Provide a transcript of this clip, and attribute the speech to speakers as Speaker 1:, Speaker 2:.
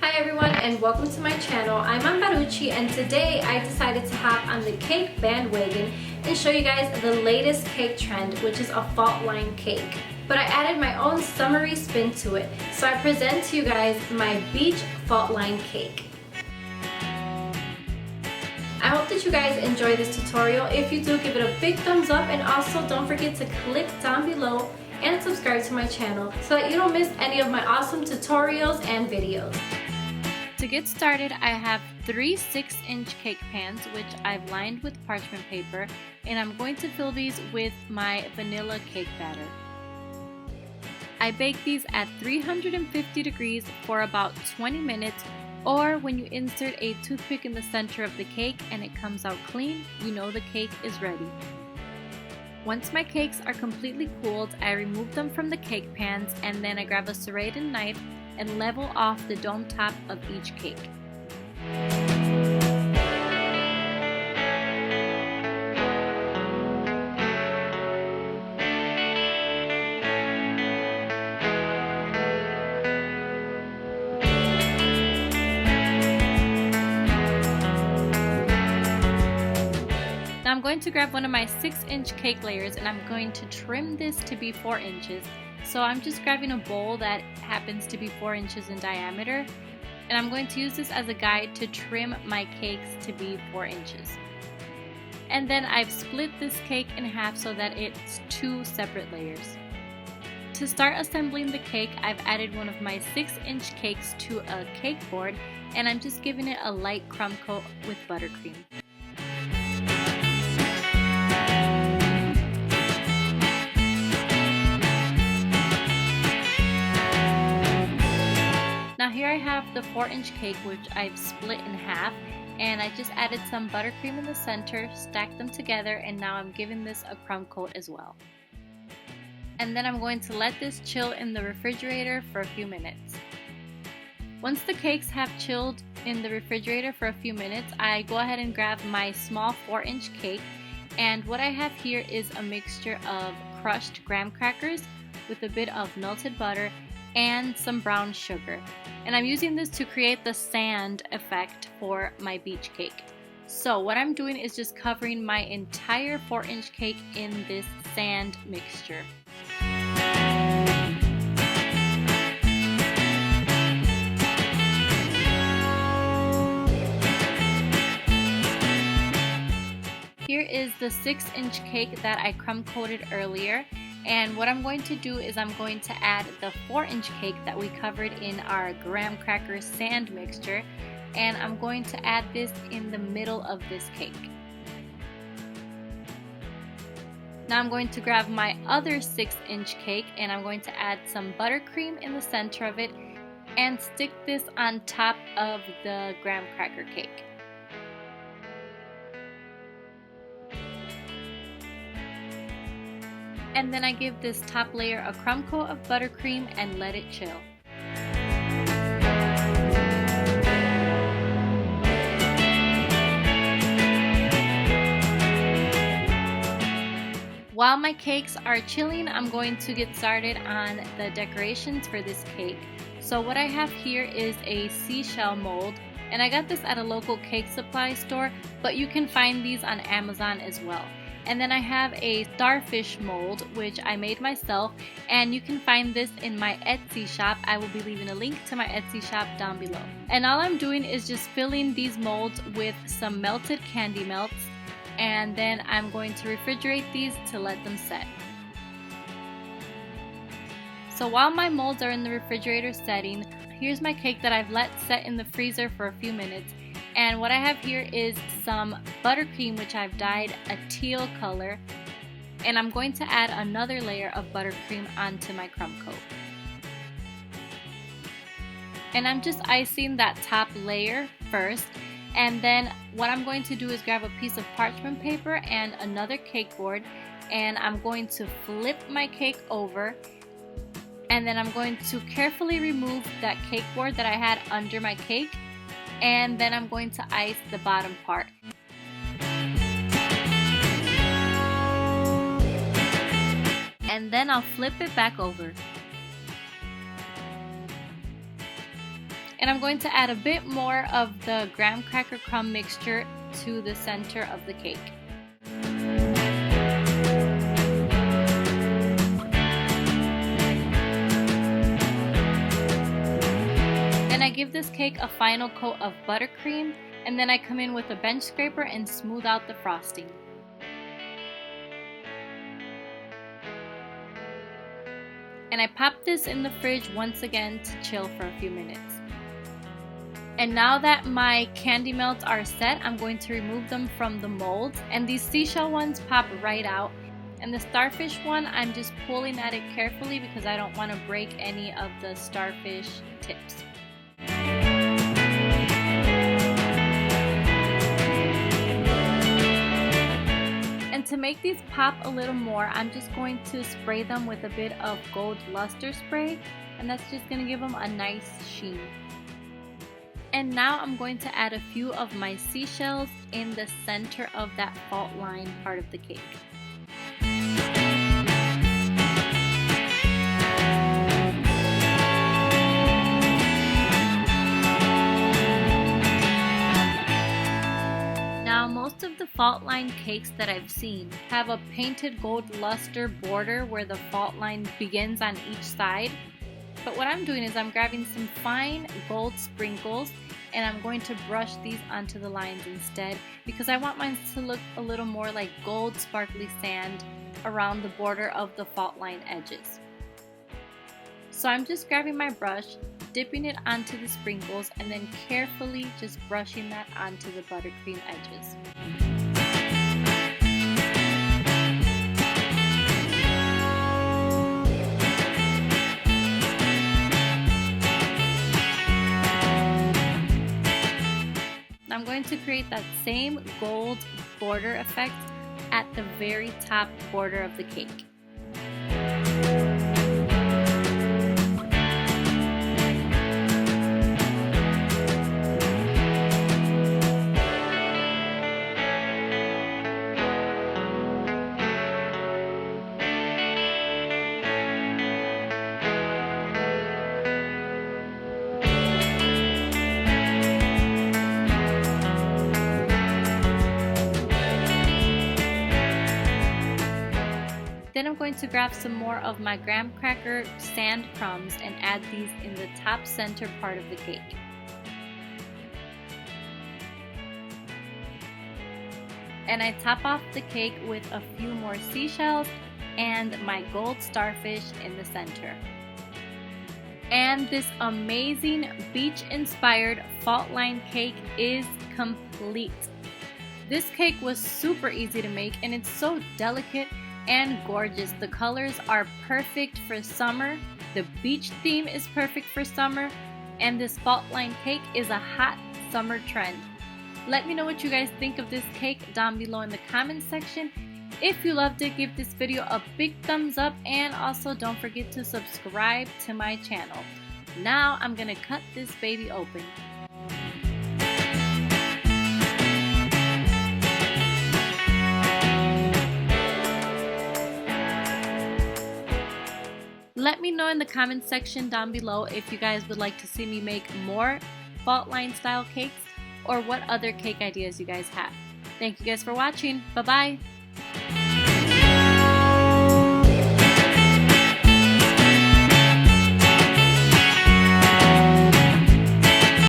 Speaker 1: Hi everyone and welcome to my channel. I'm Ambarucci and today I decided to hop on the cake bandwagon and show you guys the latest cake trend, which is a fault line cake. But I added my own summery spin to it, so I present to you guys my beach fault line cake. I hope that you guys enjoy this tutorial. If you do, give it a big thumbs up and also don't forget to click down below and subscribe to my channel so that you don't miss any of my awesome tutorials and videos. To get started, I have 3 6-inch cake pans which I've lined with parchment paper, and I'm going to fill these with my vanilla cake batter. I bake these at 350 degrees for about 20 minutes, or when you insert a toothpick in the center of the cake and it comes out clean, you know the cake is ready. Once my cakes are completely cooled, I remove them from the cake pans and then I grab a serrated knife and level off the dome top of each cake. Now I'm going to grab one of my 6-inch cake layers and I'm going to trim this to be 4 inches. So I'm just grabbing a bowl that happens to be 4 inches in diameter, and I'm going to use this as a guide to trim my cakes to be 4 inches. And then I've split this cake in half so that it's 2 separate layers. To start assembling the cake, I've added one of my 6-inch cakes to a cake board, and I'm just giving it a light crumb coat with buttercream. Now here I have the 4-inch cake which I've split in half, and I just added some buttercream in the center, stacked them together, and now I'm giving this a crumb coat as well. And then I'm going to let this chill in the refrigerator for a few minutes. Once the cakes have chilled in the refrigerator for a few minutes, I go ahead and grab my small 4-inch cake, and what I have here is a mixture of crushed graham crackers with a bit of melted butter and some brown sugar. And I'm using this to create the sand effect for my beach cake. So what I'm doing is just covering my entire 4-inch cake in this sand mixture. Here is the 6-inch cake that I crumb coated earlier. And what I'm going to do is I'm going to add the 4-inch cake that we covered in our graham cracker sand mixture, and I'm going to add this in the middle of this cake. Now I'm going to grab my other 6-inch cake and I'm going to add some buttercream in the center of it and stick this on top of the graham cracker cake. And then I give this top layer a crumb coat of buttercream and let it chill. While my cakes are chilling, I'm going to get started on the decorations for this cake. So what I have here is a seashell mold, and I got this at a local cake supply store, but you can find these on Amazon as well. And then I have a starfish mold which I made myself, and you can find this in my Etsy shop. I will be leaving a link to my Etsy shop down below. And all I'm doing is just filling these molds with some melted candy melts, and then I'm going to refrigerate these to let them set. So while my molds are in the refrigerator setting, here's my cake that I've let set in the freezer for a few minutes. And what I have here is some buttercream which I've dyed a teal color, and I'm going to add another layer of buttercream onto my crumb coat. And I'm just icing that top layer first, and then what I'm going to do is grab a piece of parchment paper and another cake board, and I'm going to flip my cake over, and then I'm going to carefully remove that cake board that I had under my cake, and then I'm going to ice the bottom part. And then I'll flip it back over. And I'm going to add a bit more of the graham cracker crumb mixture to the center of the cake. Then I give this cake a final coat of buttercream, and then I come in with a bench scraper and smooth out the frosting. And I pop this in the fridge once again to chill for a few minutes. And now that my candy melts are set, I'm going to remove them from the molds. And these seashell ones pop right out. And the starfish one, I'm just pulling at it carefully because I don't want to break any of the starfish tips. And to make these pop a little more, I'm just going to spray them with a bit of gold luster spray. And that's just going to give them a nice sheen. And now I'm going to add a few of my seashells in the center of that fault line part of the cake. Now most of the fault line cakes that I've seen have a painted gold luster border where the fault line begins on each side. But what I'm doing is I'm grabbing some fine gold sprinkles and I'm going to brush these onto the lines instead because I want mine to look a little more like gold sparkly sand around the border of the fault line edges. So I'm just grabbing my brush, dipping it onto the sprinkles, and then carefully just brushing that onto the buttercream edges. I'm going to create that same gold border effect at the very top border of the cake. Then I'm going to grab some more of my graham cracker sand crumbs and add these in the top center part of the cake. And I top off the cake with a few more seashells and my gold starfish in the center. And this amazing beach-inspired fault line cake is complete. This cake was super easy to make and it's so delicate and gorgeous. The colors are perfect for summer, the beach theme is perfect for summer, and this fault line cake is a hot summer trend. Let me know what you guys think of this cake down below in the comments section. If you loved it, give this video a big thumbs up and also don't forget to subscribe to my channel. Now I'm gonna cut this baby open. Let me know in the comments section down below if you guys would like to see me make more fault line style cakes or what other cake ideas you guys have. Thank you guys for watching. Bye bye.